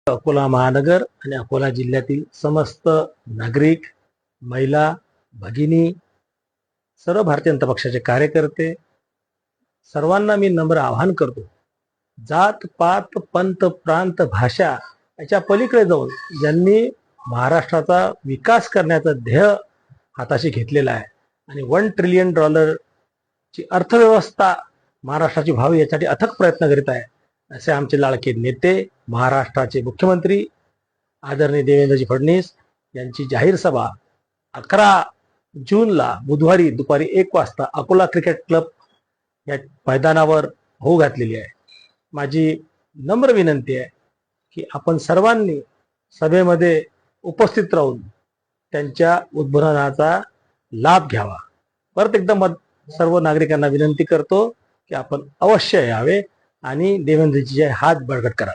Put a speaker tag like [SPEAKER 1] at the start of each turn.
[SPEAKER 1] अकोला महानगर आणि अकोला जिल्ह्यातील समस्त नागरिक, महिला, भगिनी, सर्व भारतीय जनता पक्षाचे कार्यकर्ते सर्वांना मी नम्र आवाहन करतो. जात पात पंत प्रांत भाषा याच्या पलीकडे जाऊन ज्यांनी महाराष्ट्राचा विकास करण्याचं ध्येय हाताशी घेतलेला आहे आणि $1 ट्रिलियन ची अर्थव्यवस्था महाराष्ट्राची व्हावी यासाठी अथक प्रयत्न करीत आहे असे आमचे लाडके नेते, महाराष्ट्राचे मुख्यमंत्री आदरणीय देवेंद्रजी फडणवीस यांची जाहीर सभा 11 जूनला बुधवारी दुपारी 1 वाजता अकोला क्रिकेट क्लब या मैदानावर होऊ घातलेली आहे. माझी नम्र विनंती आहे की आपण सर्वांनी सभेमध्ये उपस्थित राहून त्यांच्या उद्बोधनाचा लाभ घ्यावा. परत एकदा सर्व नागरिकांना विनंती करतो की आपण अवश्य यावे आणि देवेंद्रजीचे हात बळकट करा.